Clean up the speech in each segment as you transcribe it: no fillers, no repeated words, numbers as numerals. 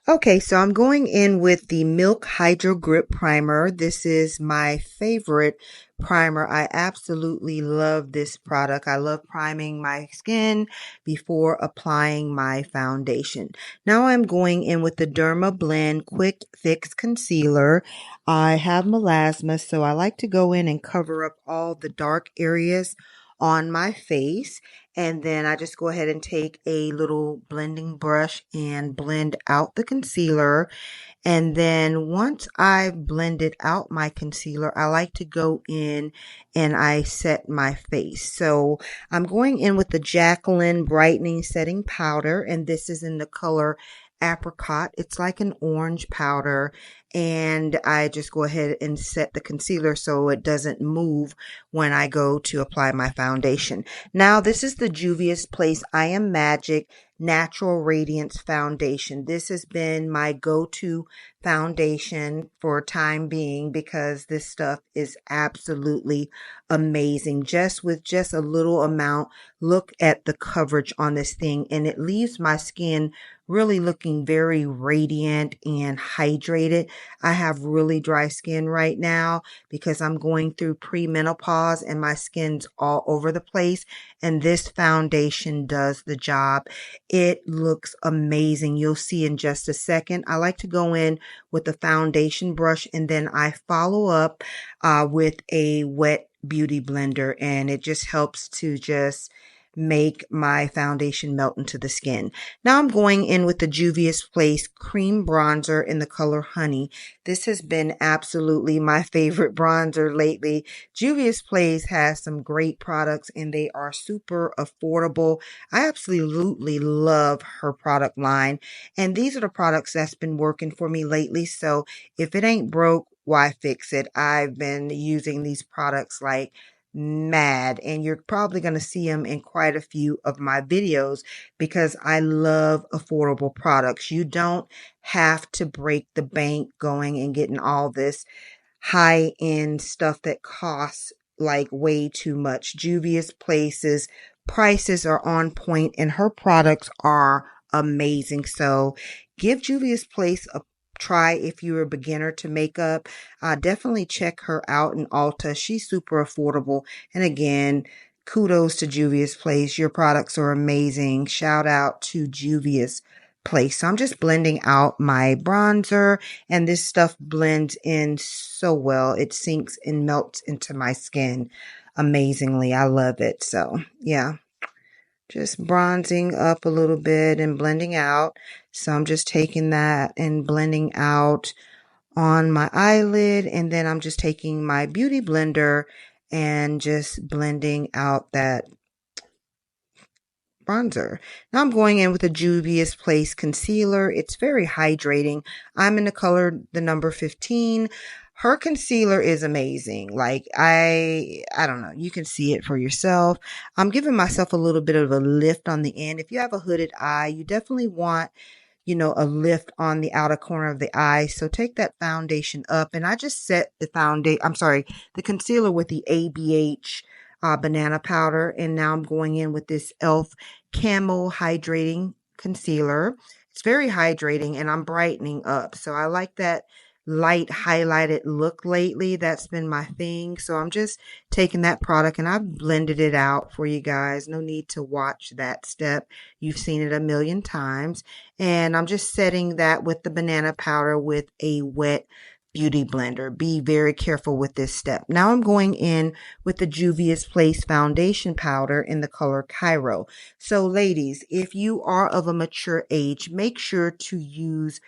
Okay, so I'm going in with the Milk Hydro Grip Primer. This is my favorite primer. I absolutely love this product. I love priming my skin before applying my foundation. Now I'm going in with the Derma Blend Quick Fix Concealer. I have melasma, so I like to go in and cover up all the dark areas on my face. And then I just go ahead and take a little blending brush and blend out the concealer. And then once I've blended out my concealer, I like to go in and I set my face. So I'm going in with the Jacqueline Brightening Setting Powder, and this is in the color Apricot. It's like an orange powder, and I just go ahead and set the concealer so it doesn't move when I go to apply my foundation. Now, this is the Juvia's Place I Am Magic Natural Radiance Foundation. This has been my go-to foundation for time being because this stuff is absolutely amazing. Just with just a little amount, look at the coverage on this thing, and it leaves my skin really looking very radiant and hydrated. I have really dry skin right now because I'm going through premenopause and my skin's all over the place, and this foundation does the job. It looks amazing. You'll see in just a second. I like to go in with a foundation brush, and then I follow up with a wet beauty blender, and it just helps to just make my foundation melt into the skin. Now I'm going in with the Juvia's Place Cream Bronzer in the color Honey. This has been absolutely my favorite bronzer lately. Juvia's Place has some great products and they are super affordable. I absolutely love her product line, and these are the products that's been working for me lately. So if it ain't broke, why fix it? I've been using these products like mad, and you're probably going to see them in quite a few of my videos because I love affordable products. You don't have to break the bank going and getting all this high end stuff that costs like way too much. Juvia's Place's prices are on point and her products are amazing. So give Juvia's Place a try if you're a beginner to makeup. Definitely check her out in Ulta. She's super affordable. And again, kudos to Juvia's Place. Your products are amazing. Shout out to Juvia's Place. So I'm just blending out my bronzer, and this stuff blends in so well. It sinks and melts into my skin amazingly. I love it. So yeah, just bronzing up a little bit and blending out. So I'm just taking that and blending out on my eyelid, and then I'm just taking my beauty blender and just blending out that bronzer. Now I'm going in with the Juvia's Place concealer. It's very hydrating. I'm in the color the number 15. Her concealer is amazing. Like I don't know. You can see it for yourself. I'm giving myself a little bit of a lift on the end. If you have a hooded eye, you definitely want, a lift on the outer corner of the eye. So take that foundation up, and I just set the concealer with the ABH banana powder. And now I'm going in with this e.l.f. Camo Hydrating Concealer. It's very hydrating, and I'm brightening up. So I like that light highlighted look lately. That's been my thing. So I'm just taking that product and I've blended it out for you guys. No need to watch that step. You've seen it a million times. And I'm just setting that with the banana powder with a wet beauty blender. Be very careful with this step. Now I'm going in with the Juvia's Place foundation powder in the color Cairo. So ladies, if you are of a mature age, make sure to use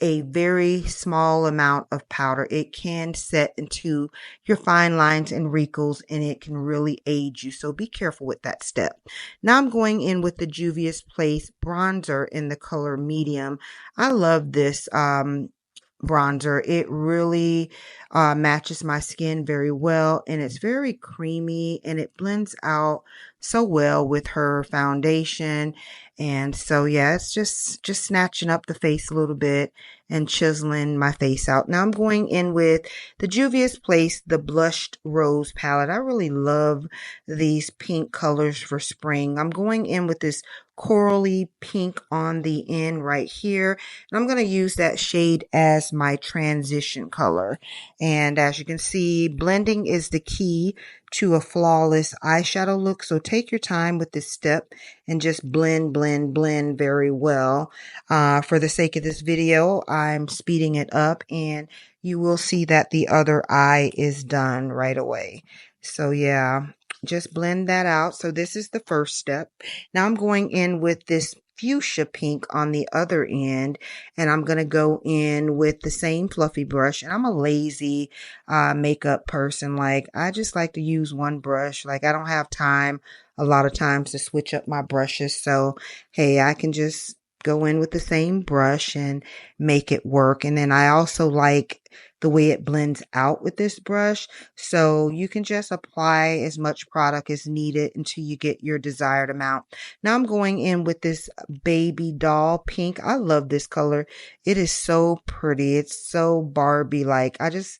a very small amount of powder. It can set into your fine lines and wrinkles, and it can really aid you. So be careful with that step. Now I'm going in with the Juvia's Place bronzer in the color medium. I love this bronzer. It really matches my skin very well, and it's very creamy, and it blends out so well with her foundation. And so, yeah, it's just snatching up the face a little bit and chiseling my face out. Now I'm going in with the Juvia's Place, the Blushed Rose palette. I really love these pink colors for spring. I'm going in with this corally pink on the end right here. And I'm going to use that shade as my transition color. And as you can see, blending is the key to a flawless eyeshadow look. So take your time with this step and just blend, blend, blend very well. For the sake of this video, I'm speeding it up and you will see that the other eye is done right away. So yeah, just blend that out. So this is the first step. Now I'm going in with this fuchsia pink on the other end, and I'm going to go in with the same fluffy brush. And I'm a lazy makeup person. Like, I just like to use one brush. Like, I don't have time a lot of times to switch up my brushes. So, hey, I can just go in with the same brush and make it work. And then I also like the way it blends out with this brush. So you can just apply as much product as needed until you get your desired amount. Now I'm going in with this baby doll pink. I love this color. It is so pretty. It's so Barbie-like. I just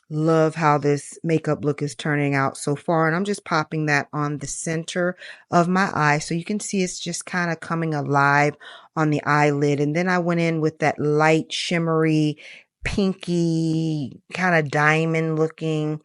love how this makeup look is turning out so far. And I'm just popping that on the center of my eye. So you can see it's just kind of coming alive on the eyelid. And then I went in with that light shimmery, pinky, kind of diamond looking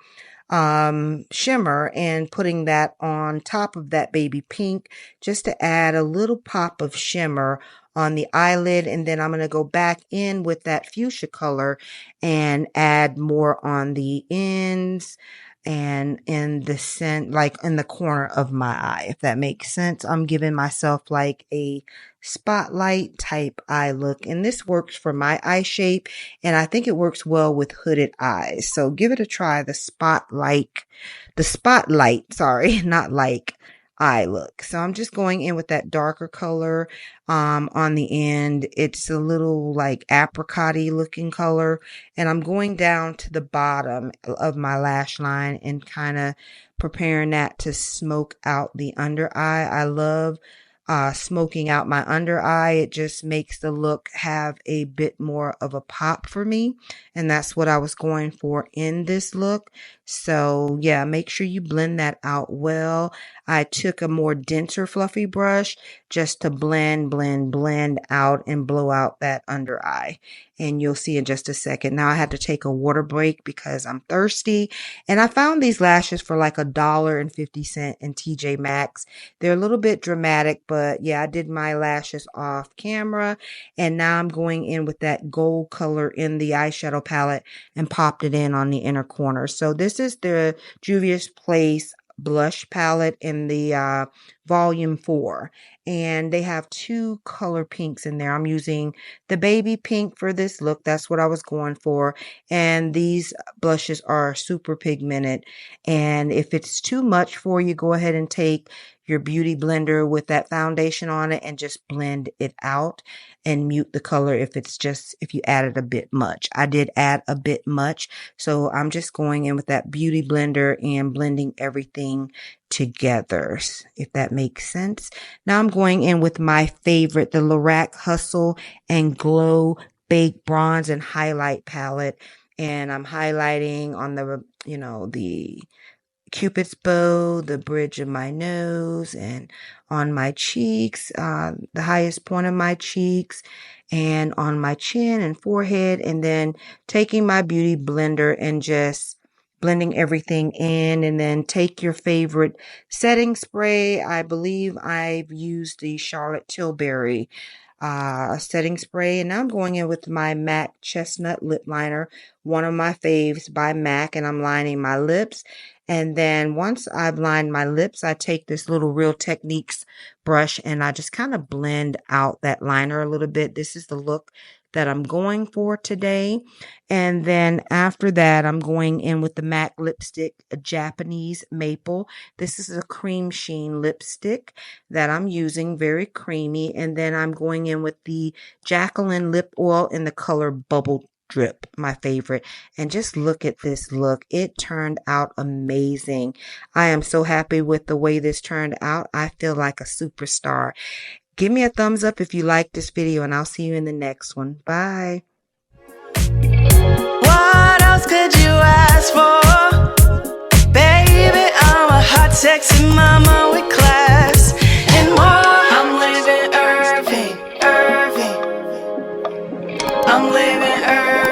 shimmer and putting that on top of that baby pink just to add a little pop of shimmer on the eyelid. And then I'm going to go back in with that fuchsia color and add more on the ends and in the like in the corner of my eye, if that makes sense. I'm giving myself like a spotlight type eye look, and this works for my eye shape, and I think it works well with hooded eyes. So give it a try. The spotlight, sorry, not like eye look. So I'm just going in with that darker color on the end. It's a little like apricot-y looking color, and I'm going down to the bottom of my lash line and kind of preparing that to smoke out the under eye. I love smoking out my under eye. It just makes the look have a bit more of a pop for me. And that's what I was going for in this look. So yeah, make sure you blend that out well. I took a more denser fluffy brush just to blend, blend, blend out and blow out that under eye. And you'll see in just a second. Now I had to take a water break because I'm thirsty. And I found these lashes for like $1.50 in TJ Maxx. They're a little bit dramatic, but yeah, I did my lashes off camera. And now I'm going in with that gold color in the eyeshadow palette and popped it in on the inner corner. So this is the Juvia's Place blush palette in the volume 4, and they have 2 color pinks in there. I'm using the baby pink for this look. That's what I was going for. And these blushes are super pigmented, and if it's too much for you, go ahead and take your beauty blender with that foundation on it and just blend it out and mute the color if you added a bit much. I did add a bit much, so I'm just going in with that beauty blender and blending everything together, if that makes sense. Now I'm going in with my favorite, the Lorac Hustle and Glow Baked Bronze and Highlight palette, and I'm highlighting on the Cupid's bow, the bridge of my nose, and on my cheeks, the highest point of my cheeks, and on my chin and forehead, and then taking my beauty blender and just blending everything in. And then take your favorite setting spray. I believe I've used the Charlotte Tilbury setting spray, and now I'm going in with my MAC Chestnut Lip Liner, one of my faves by MAC, and I'm lining my lips. And then once I've lined my lips, I take this little Real Techniques brush and I just kind of blend out that liner a little bit. This is the look that I'm going for today. And then after that, I'm going in with the MAC lipstick, a Japanese Maple. This is a cream sheen lipstick that I'm using, very creamy. And then I'm going in with the Jacqueline lip oil in the color Bubble drip, my favorite. And just look at this look. It turned out amazing. I am so happy with the way this turned out. I feel like a superstar. Give me a thumbs up if you like this video, and I'll see you in the next one. Bye. What else could you ask for? Baby, I'm a hot, sexy mama with class and more. I'm living Irving. I'm living Irving.